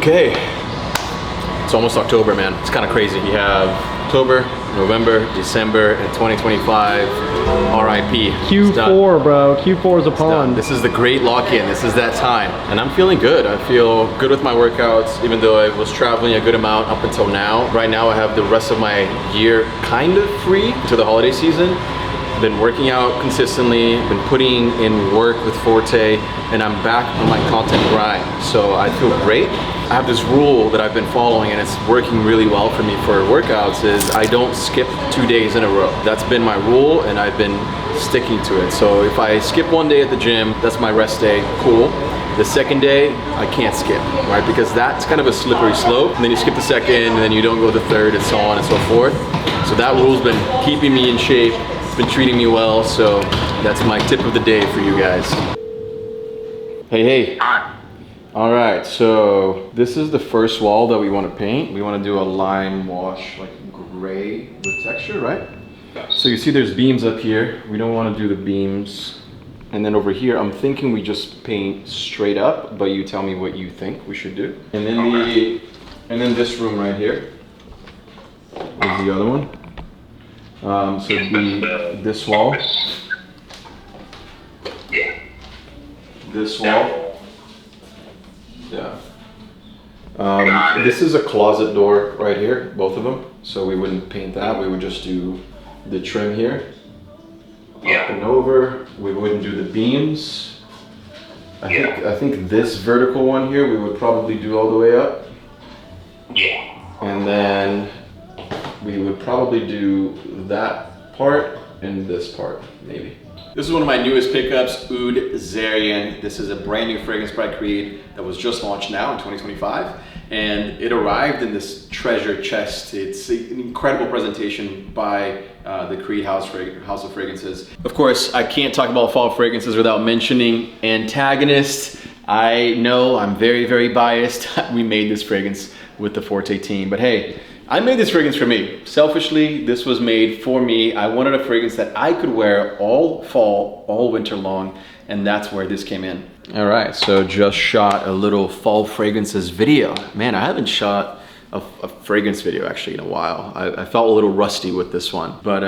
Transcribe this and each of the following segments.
Okay, it's almost October, man. It's kind of crazy. We have October, November, December, and 2025. RIP. Q4, bro. Q4 is upon. This is the great lock-in. This is that time, and I'm feeling good. I feel good with my workouts, even though I was traveling a good amount up until now. Right now, I have the rest of my year kind of free to the holiday season. Been working out consistently, been putting in work with Forte, and I'm back on my content grind. So I feel great. I have this rule that I've been following, and it's working really well for me for workouts, is I don't skip 2 days in a row. That's been my rule, and I've been sticking to it. So if I skip 1 day at the gym, that's my rest day, cool. The second day, I can't skip, right? Because that's kind of a slippery slope. And then you skip the second, and then you don't go the third, and so on and so forth. So that rule's been keeping me in shape. Been treating me well, so that's my tip of the day for you guys. Hey. All right, so this is the first wall that we want to paint. We want to do a lime wash, like gray with texture, right? So you see there's beams up here. We don't want to do the beams. And then over here, I'm thinking we just paint straight up, but you tell me what you think we should do. And then this room right here is the other one. So it'd be this wall, this wall, yeah. This is a closet door right here, both of them. So we wouldn't paint that, we would just do the trim here. Up and over, we wouldn't do the beams. I think this vertical one here, we would probably do all the way up. And then we would probably do that part and this part, maybe. This is one of my newest pickups, Oud Zarian. This is a brand new fragrance by Creed that was just launched now in 2025. And it arrived in this treasure chest. It's an incredible presentation by the Creed House of Fragrances. Of course, I can't talk about fall fragrances without mentioning Antagonist. I know I'm very, very biased. We made this fragrance with the Forte team, but hey, I made this fragrance for me. Selfishly, this was made for me. I wanted a fragrance that I could wear all fall, all winter long, and that's where this came in. All right, so just shot a little fall fragrances video. Man, I haven't shot a fragrance video actually in a while. I felt a little rusty with this one, but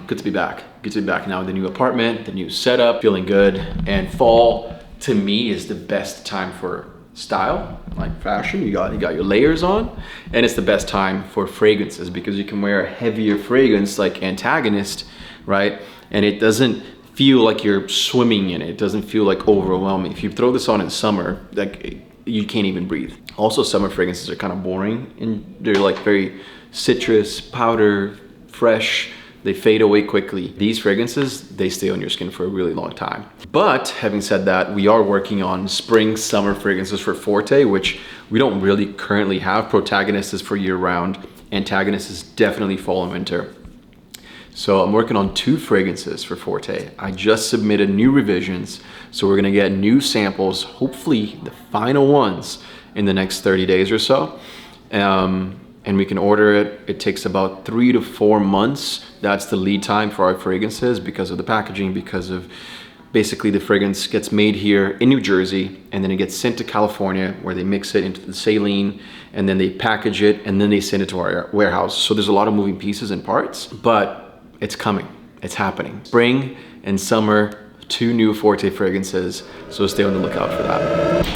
good to be back. Good to be back now with the new apartment, the new setup, feeling good. And fall, to me, is the best time for style, like fashion. You got your layers on, and it's the best time for fragrances because you can wear a heavier fragrance like Antagonist, right? And it doesn't feel like you're swimming in it. It doesn't feel like overwhelming. If you throw this on in summer, like you can't even breathe. Also, summer fragrances are kind of boring, and they're like very citrus, powder, fresh. They fade away quickly. These fragrances, they stay on your skin for a really long time. But having said that, we are working on spring, summer fragrances for Forte, which we don't really currently have. Protagonist is for year round. Antagonist is definitely fall and winter. So I'm working on 2 fragrances for Forte. I just submitted new revisions. So we're gonna get new samples, hopefully the final ones in the next 30 days or so. And we can order it. It takes about 3 to 4 months. That's the lead time for our fragrances because of the packaging, because of basically the fragrance gets made here in New Jersey, and then it gets sent to California where they mix it into the saline, and then they package it, and then they send it to our warehouse. So there's a lot of moving pieces and parts, but it's coming, it's happening. Spring and summer, 2 new Forte fragrances, so stay on the lookout for that.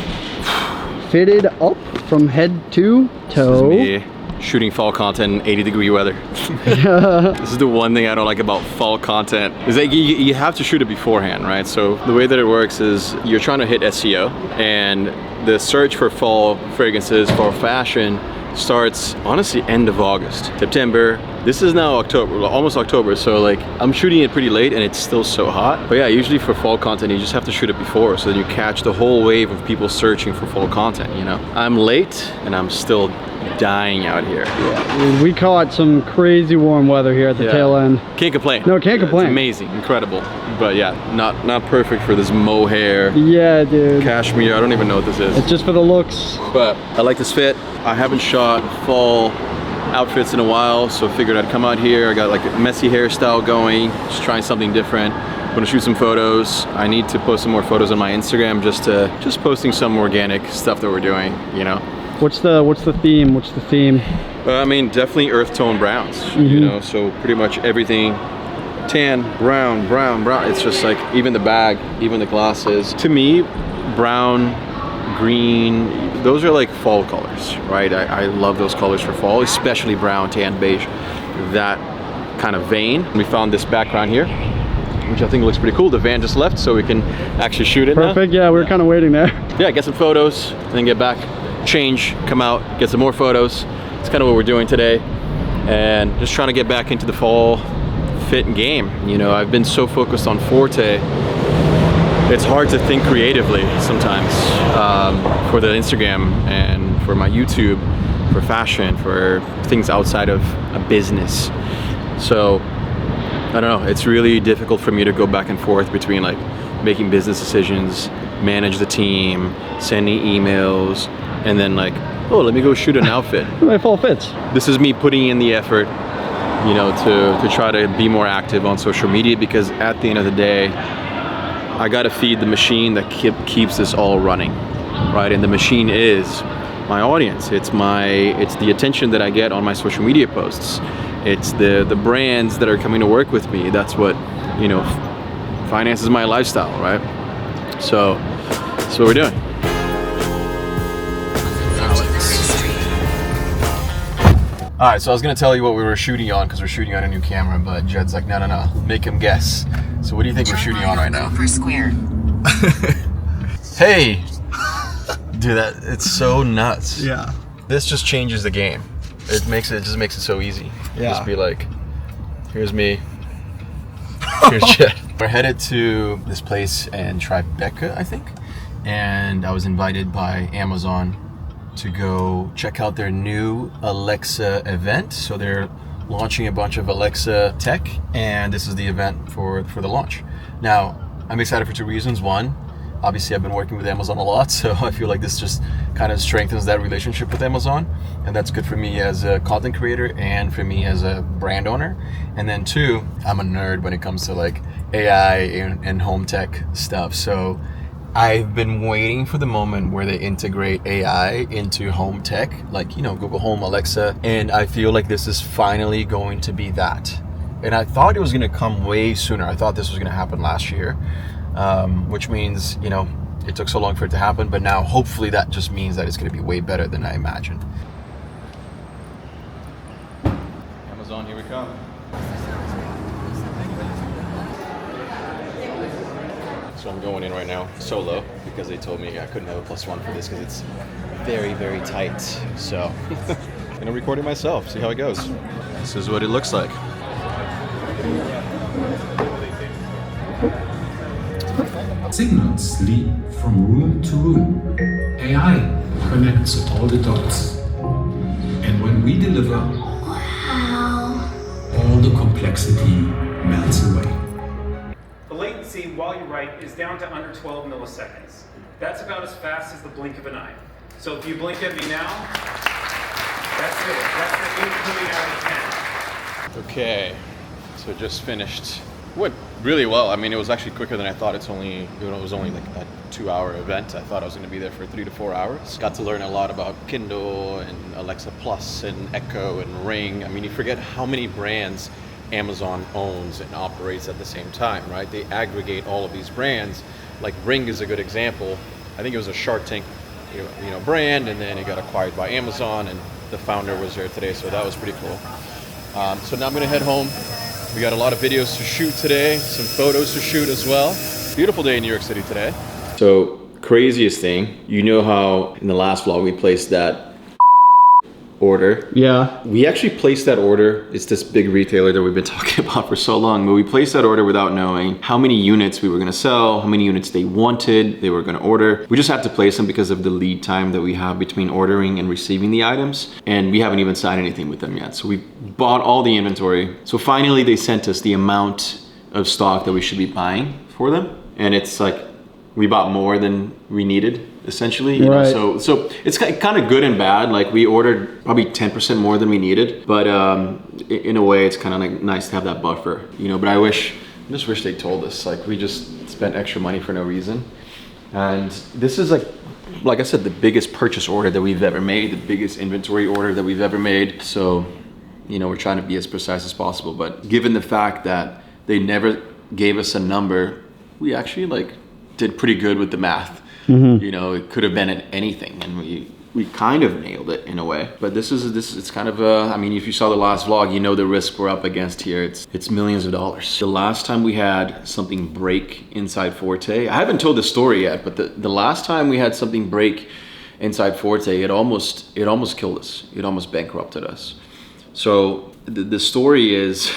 Fitted up from head to toe. This is me shooting fall content in 80-degree weather. This is the one thing I don't like about fall content, is that you have to shoot it beforehand, right? So the way that it works is you're trying to hit SEO, and the search for fall fragrances, for fashion, starts honestly end of August, September. This is now October, almost October, so like I'm shooting it pretty late and it's still so hot. But yeah, usually for fall content you just have to shoot it before, so then you catch the whole wave of people searching for fall content, you know? I'm late and I'm still dying out here. Yeah. We caught some crazy warm weather here at the tail end. Can't complain. No, can't complain. It's amazing, incredible. But yeah, not perfect for this mohair. Yeah, dude. Cashmere, I don't even know what this is. It's just for the looks. But I like this fit. I haven't shot fall outfits in a while, so figured I'd come out here. I got like a messy hairstyle going, just trying something different. I'm gonna shoot some photos. I need to post some more photos on my Instagram, just posting some organic stuff that we're doing, you know? What's the theme? What's the theme? I mean, definitely earth tone browns, you know, so pretty much everything tan, brown, brown, brown. It's just like even the bag, even the glasses. To me, brown, green, those are like fall colors, right? I love those colors for fall, especially brown, tan, beige, that kind of vein. We found this background here, which I think looks pretty cool. The van just left, so we can actually shoot it Perfect, now. yeah, we were kind of waiting there. Yeah, get some photos, and then get back, change, come out, get some more photos. It's kind of what we're doing today. And just trying to get back into the fall fit game. You know, I've been so focused on Forte, it's hard to think creatively sometimes for the Instagram and for my YouTube, for fashion, for things outside of a business. So I don't know, it's really difficult for me to go back and forth between like making business decisions, manage the team, sending emails, and then like, oh, let me go shoot an outfit. My fall fits. This is me putting in the effort, you know, to try to be more active on social media, because at the end of the day, I gotta feed the machine that keeps this all running, right? And the machine is my audience. It's the attention that I get on my social media posts. It's the brands that are coming to work with me. That's what, you know, finances my lifestyle, right? So that's what we're doing. All right, so I was gonna tell you what we were shooting on because we're shooting on a new camera, but Jed's like, no, make him guess. So what do you think we're shooting on right now? Per square. Hey, dude, it's so nuts. Yeah. This just changes the game. It just makes it so easy. Yeah. Just be like, here's me, here's Jed. We're headed to this place in Tribeca, I think, and I was invited by Amazon to go check out their new Alexa event. So they're launching a bunch of Alexa tech, and this is the event for the launch. Now, I'm excited for two reasons. One, obviously I've been working with Amazon a lot, so I feel like this just kind of strengthens that relationship with Amazon, and that's good for me as a content creator and for me as a brand owner. And then two, I'm a nerd when it comes to like AI and home tech stuff. So I've been waiting for the moment where they integrate AI into home tech, like, you know, Google Home, Alexa, and I feel like this is finally going to be that. And I thought it was going to come way sooner. I thought this was going to happen last year, which means, you know, it took so long for it to happen, but now hopefully that just means that it's going to be way better than I imagined. Amazon, here we come. So I'm going in right now solo because they told me I couldn't have a +1 for this because it's very, very tight. So I'm gonna record it myself, see how it goes. This is what it looks like. Signals lead from room to room. AI connects all the dots. And when we deliver, all the complexity melts away. The latency while you write is down to under 12 milliseconds. That's about as fast as the blink of an eye. So if you blink at me now, that's it. That's the incoming out of 10. Okay, so just finished. Went really well. I mean, it was actually quicker than I thought. It was only like a 2-hour event. I thought I was going to be there for 3 to 4 hours. Got to learn a lot about Kindle and Alexa Plus and Echo and Ring. I mean, you forget how many brands Amazon owns and operates at the same time, right? They aggregate all of these brands. Like Ring is a good example. I think it was a Shark Tank, you know, brand, and then it got acquired by Amazon, and the founder was there today, so that was pretty cool. So now I'm gonna head home. We got a lot of videos to shoot today, some photos to shoot as well. Beautiful day in New York City today. So craziest thing, you know how in the last vlog we placed that order? Yeah. We actually placed that order. It's this big retailer that we've been talking about for so long, but we placed that order without knowing how many units we were gonna sell, how many units they wanted, they were gonna order. We just had to place them because of the lead time that we have between ordering and receiving the items, and we haven't even signed anything with them yet. So we bought all the inventory. So finally they sent us the amount of stock that we should be buying for them, and it's like we bought more than we needed, essentially. You right. know, so it's kind of good and bad. Like we ordered probably 10% more than we needed, but in a way it's kind of like nice to have that buffer, you know. But I just wish they told us. Like we just spent extra money for no reason. And this is like like I said, the biggest purchase order that we've ever made, the biggest inventory order that we've ever made. So, you know, we're trying to be as precise as possible. But given the fact that they never gave us a number, we actually like did pretty good with the math. You know, it could have been anything, and we kind of nailed it in a way. But this it's kind of I mean, if you saw the last vlog, you know the risk we're up against here. It's millions of dollars. The last time we had something break inside Forte, I haven't told the story yet, but the last time we had something break inside Forte, it almost killed us. It almost bankrupted us. So the story is,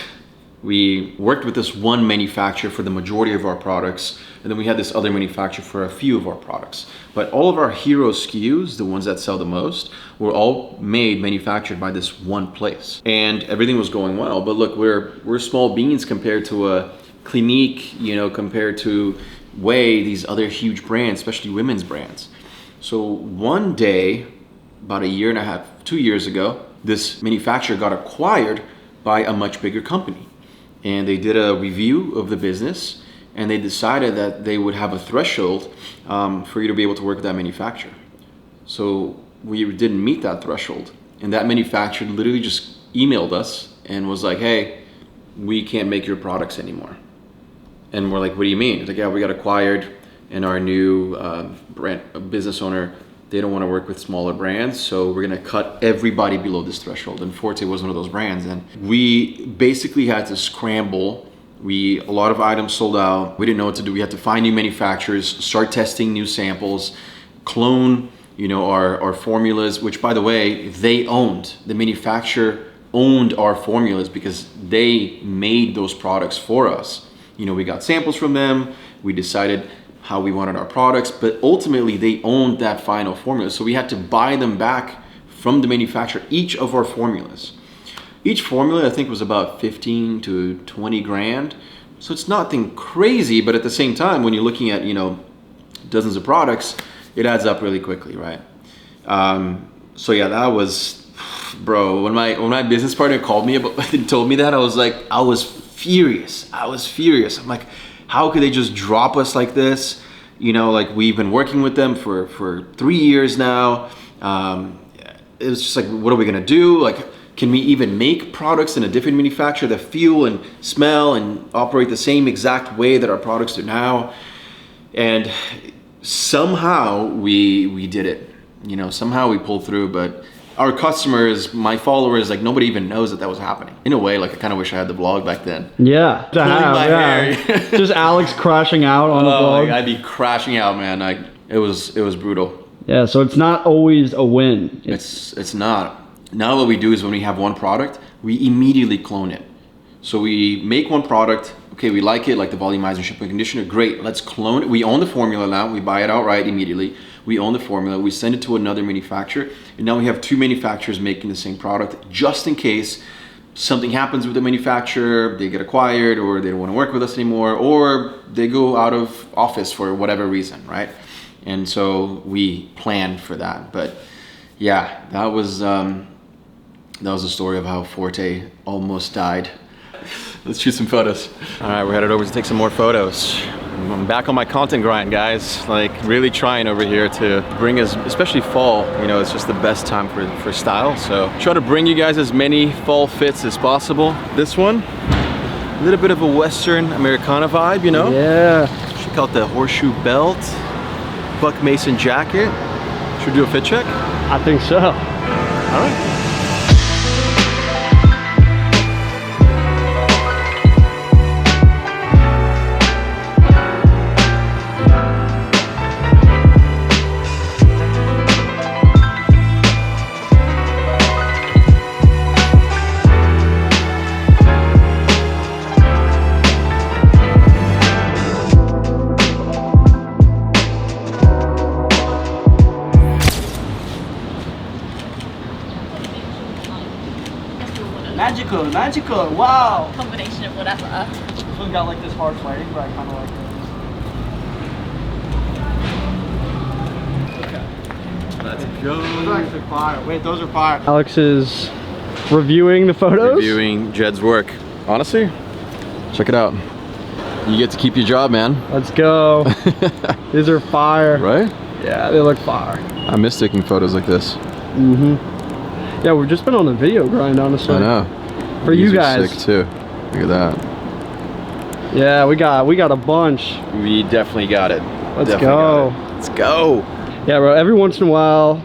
we worked with this one manufacturer for the majority of our products, and then we had this other manufacturer for a few of our products. But all of our hero SKUs, the ones that sell the most, were all manufactured by this one place. And everything was going well. But look, we're small beans compared to a Clinique, you know, compared to Way, these other huge brands, especially women's brands. So one day, about a year and a half, 2 years ago, this manufacturer got acquired by a much bigger company. And they did a review of the business, and they decided that they would have a threshold for you to be able to work with that manufacturer. So we didn't meet that threshold. And that manufacturer literally just emailed us and was like, hey, we can't make your products anymore. And we're like, what do you mean? It's like, yeah, we got acquired, and our new business owner, they don't want to work with smaller brands, so we're gonna cut everybody below this threshold. And Forte was one of those brands, and we basically had to scramble. A lot of items sold out. We didn't know what to do. We had to find new manufacturers, start testing new samples, clone, you know, our formulas, which, by the way, they owned. The manufacturer owned our formulas because they made those products for us. You know, we got samples from them. We decided how we wanted our products, but ultimately they owned that final formula. So we had to buy them back from the manufacturer, each of our formulas. Each formula, I think, was about 15 to 20 grand. So it's nothing crazy, but at the same time, when you're looking at, you know, dozens of products, it adds up really quickly, right? So yeah, that was, bro, when my business partner called me and told me that, I was furious. I'm like, how could they just drop us like this? You know, like, we've been working with them for 3 years now. It was just like, what are we gonna do? Like, can we even make products in a different manufacturer that feel and smell and operate the same exact way that our products do now? And somehow we did it. You know, somehow we pulled through, but our customers, my followers, like, nobody even knows that was happening. In a way, like, I kind of wish I had the vlog back then. Yeah, Pulling my hair. Just Alex crashing out on the vlog. I'd be crashing out, man. It was brutal. Yeah, so it's not always a win. It's not. Now what we do is, when we have one product, we immediately clone it. So we make one product, okay, we like it, like the volumizing shampoo conditioner, great, let's clone it. We own the formula now, we buy it outright immediately. We own the formula, we send it to another manufacturer, and now we have 2 manufacturers making the same product, just in case something happens with the manufacturer, they get acquired, or they don't want to work with us anymore, or they go out of office for whatever reason, right? And so we planned for that. But yeah, that was the story of how Forte almost died. Let's shoot some photos. All right, we're headed over to take some more photos. I'm back on my content grind, guys. Like, really trying over here to bring us, especially fall, you know, it's just the best time for style. So try to bring you guys as many fall fits as possible. This one, a little bit of a Western Americana vibe, you know? Yeah. Check out the horseshoe belt, Buck Mason jacket. Should we do a fit check? I think so. All right. Magical, wow! Combination of whatever. This one got like this hard fighting, but I kind of like it. Okay. Let's go. Those are actually fire. Wait, those are fire. Alex is reviewing the photos? Reviewing Jed's work. Honestly, check it out. You get to keep your job, man. Let's go. These are fire. Right? Yeah, they look fire. I miss taking photos like this. Yeah, we've just been on a video grind, honestly. I know. For These you are guys. sick too. Look at that. Yeah, we got a bunch. We definitely got it. Let's go. Let's go. Yeah, bro, every once in a while,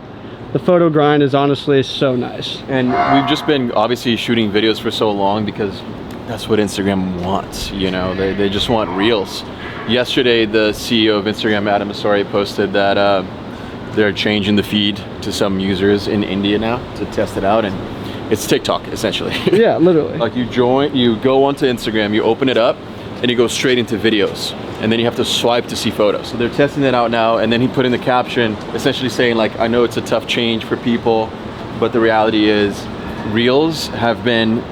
the photo grind is honestly so nice. And we've just been obviously shooting videos for so long because that's what Instagram wants, you know, they just want reels. Yesterday, the CEO of Instagram, Adam Asari, posted that they're changing the feed to some users in India now to test it out, and it's TikTok essentially. Yeah, literally. Like you go onto Instagram, you open it up, and you go straight into videos, and then you have to swipe to see photos. So they're testing it out now, and then he put in the caption essentially saying like, I know it's a tough change for people, but the reality is reels have been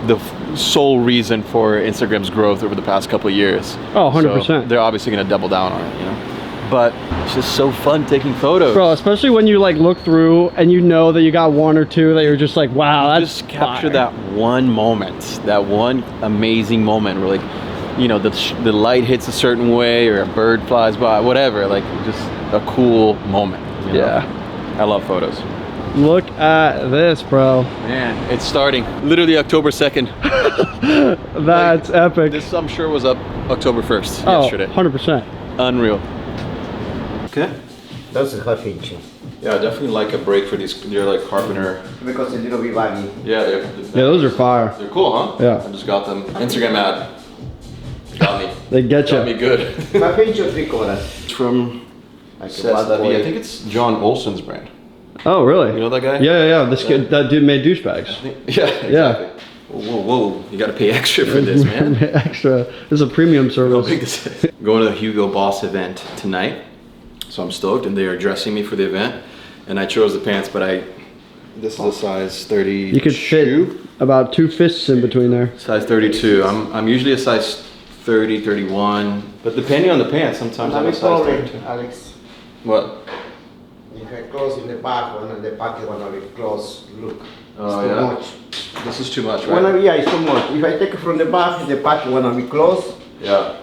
the sole reason for Instagram's growth over the past couple of years. Oh, 100%. So they're obviously gonna double down on it, you know? But it's just so fun taking photos. Bro, especially when you like look through and you know that you got one or two that you're just like, wow, that's just capture fire. that one moment, that one amazing moment where like, you know, the light hits a certain way or a bird flies by, whatever, like just a cool moment. You know? Yeah. I love photos. Look at this, bro. Man, it's starting. Literally October 2nd. That's epic. This I'm sure was up October 1st Oh, yesterday. 100%. Unreal. Okay. That's a half inch. Yeah, I definitely like a break for these. They're like carpenter. Because a little bit baggy. Yeah, Yeah, those are fire. They're cool, huh? Yeah. I just got them. Instagram ad. Got me. They get Got me you. good. Half inch or 3/4? It's from Like a Cesta bad boy. I think it's John Olson's brand. Oh, really? You know that guy? Yeah. This kid, that dude made douchebags. Yeah, exactly. Whoa. You gotta pay extra for this, man. Extra. This is a premium How service. big this is. Going to the Hugo Boss event tonight. So I'm stoked, and they are dressing me for the event. And I chose the pants, but this is a size 30. You could fit about 2 fists in between there. Size 32. I'm usually a size 30, 31. But depending on the pants, sometimes I'm a size 32. Alex. What? If I close in the back, when the back is gonna be close, look. Oh, it's too yeah? much. This is too much, Yeah, it's too much. If I take it from the back is gonna be close. Yeah.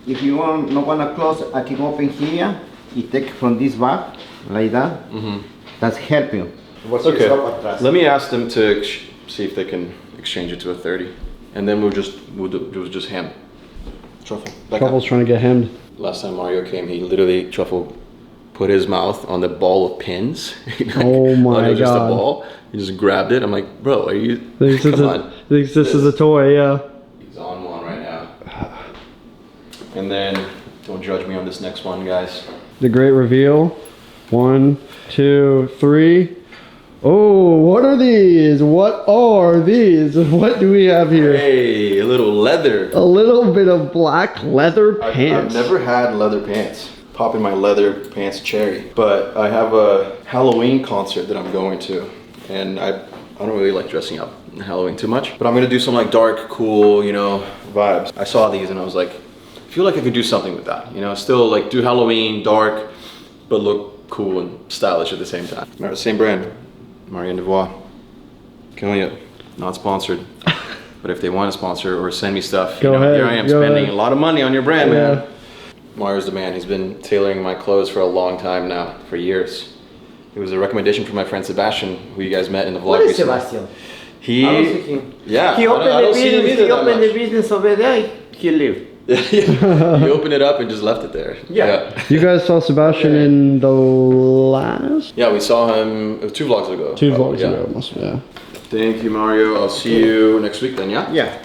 If you not wanna close, I can open here. You take from this back, like that. Mm-hmm. That's help you. Okay. Let me ask them to see if they can exchange it to a 30, and then we'll do just ham. Truffle. Back Truffle's up. trying to get hemmed. Last time Mario came, he literally Truffle put his mouth on the ball of pins. Oh my It was just a God. ball. He just grabbed it. I'm like, bro, are you? Thinks Come this on. is a toy, yeah. He's on one right now. And then, don't judge me on this next one, guys. The great reveal. 1, 2, 3. Oh, what are these? What are these? What do we have here? Hey, a little leather. A little bit of black leather pants. I've never had leather pants. Popping my leather pants cherry. But I have a Halloween concert that I'm going to. And I don't really like dressing up in Halloween too much. But I'm gonna do some like dark, cool, you know, vibes. I saw these and I was like, I feel like I could do something with that. You know, still like do Halloween, dark, but look cool and stylish at the same time. Remember, same brand. Marianne Devois. Killing it. Not sponsored. But if they want to sponsor or send me stuff, Go ahead, here I am go spending ahead. a lot of money on your brand, Yeah. man. Mario's the man. He's been tailoring my clothes for a long time now, for years. It was a recommendation from my friend Sebastian, who you guys met in the vlog What is recently. Sebastian? He, I don't see him. yeah, He I opened don't the see him business. either He that opened the much. business over there. He lived. You opened it up and just left it there. Yeah. You guys saw Sebastian in the last Yeah, we saw him 2 vlogs ago. 2 probably, vlogs yeah. ago. Must be, yeah. Thank you, Mario. I'll see you next week then, yeah? Yeah.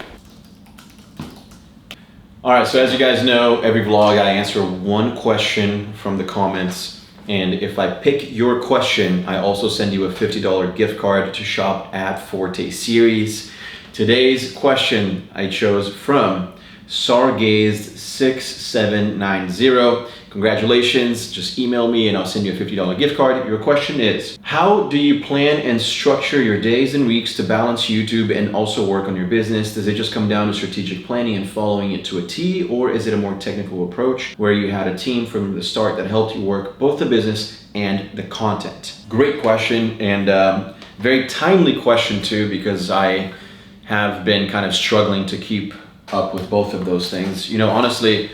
All right, so as you guys know, every vlog I answer one question from the comments. And if I pick your question, I also send you a $50 gift card to shop at Forte series. Today's question I chose from Sargazed6790. Congratulations, just email me and I'll send you a $50 gift card. Your question is, how do you plan and structure your days and weeks to balance YouTube and also work on your business? Does it just come down to strategic planning and following it to a T, or is it a more technical approach where you had a team from the start that helped you work both the business and the content? Great question, and very timely question too, because I have been kind of struggling to keep up with both of those things. You know, honestly,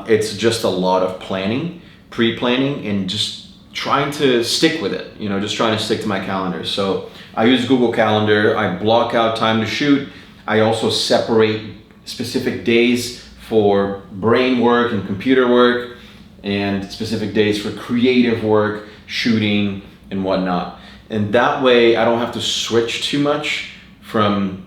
it's just a lot of planning, pre-planning and just trying to stick with it, you know, just trying to stick to my calendar. So I use Google Calendar, I block out time to shoot. I also separate specific days for brain work and computer work and specific days for creative work, shooting and whatnot. And that way I don't have to switch too much from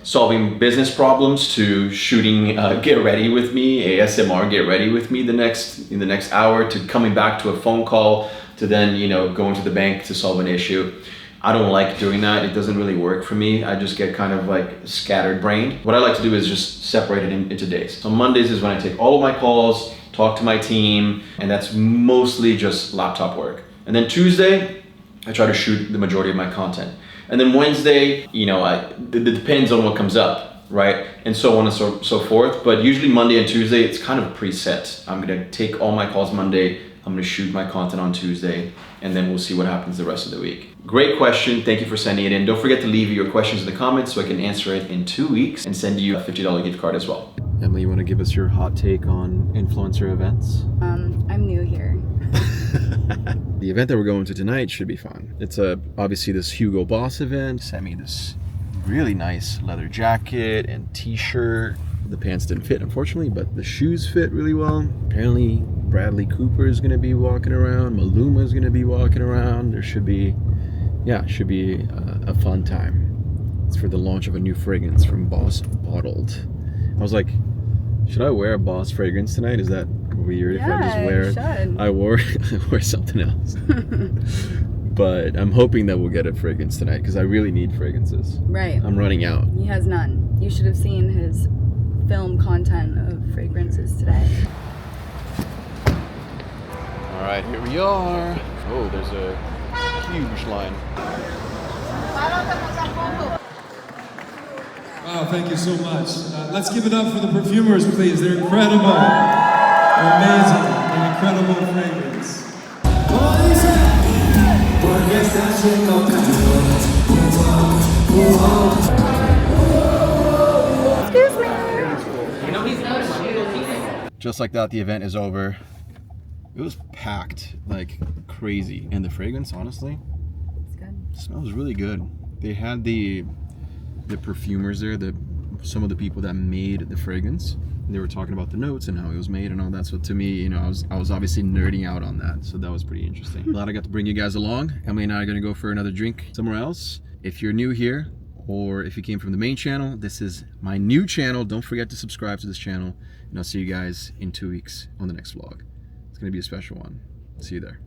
solving business problems to shooting Get Ready With Me, ASMR Get Ready With Me in the next hour, to coming back to a phone call, to then, you know, going to the bank to solve an issue. I don't like doing that. It doesn't really work for me. I just get kind of like scattered brained. What I like to do is just separate it into days. So Mondays is when I take all of my calls, talk to my team, and that's mostly just laptop work. And then Tuesday, I try to shoot the majority of my content. And then Wednesday, you know, it depends on what comes up, right? And so on and so forth. But usually Monday and Tuesday, it's kind of preset. I'm gonna take all my calls Monday, I'm gonna shoot my content on Tuesday, and then we'll see what happens the rest of the week. Great question, thank you for sending it in. Don't forget to leave your questions in the comments so I can answer it in 2 weeks and send you a $50 gift card as well. Emily, you wanna give us your hot take on influencer events? I'm new here. The event that we're going to tonight should be fun. It's obviously this Hugo Boss event. Sent me this really nice leather jacket and t-shirt. The pants didn't fit, unfortunately, but the shoes fit really well. Apparently Bradley Cooper is gonna be walking around, Maluma is gonna be walking around. There should be a fun time. It's for the launch of a new fragrance from Boss Bottled. I was like, should I wear a Boss fragrance tonight? Is that weird if I just wear it? Should. I wore something else. But I'm hoping that we'll get a fragrance tonight because I really need fragrances. Right. I'm running out. He has none. You should have seen his film content of fragrances today. All right, here we are. Oh, there's a huge line. Wow, thank you so much. Let's give it up for the perfumers, please. They're incredible. They're amazing. They're incredible fragrance. Excuse me. Just like that, the event is over. It was packed like crazy. And the fragrance, honestly, It's good. smells really good. They had the perfumers there, some of the people that made the fragrance. They were talking about the notes and how it was made and all that. So to me, you know, I was obviously nerding out on that. So that was pretty interesting. Glad I got to bring you guys along. Emily and I are gonna go for another drink somewhere else. If you're new here, or if you came from the main channel, this is my new channel. Don't forget to subscribe to this channel, and I'll see you guys in 2 weeks on the next vlog. It's gonna be a special one. See you there.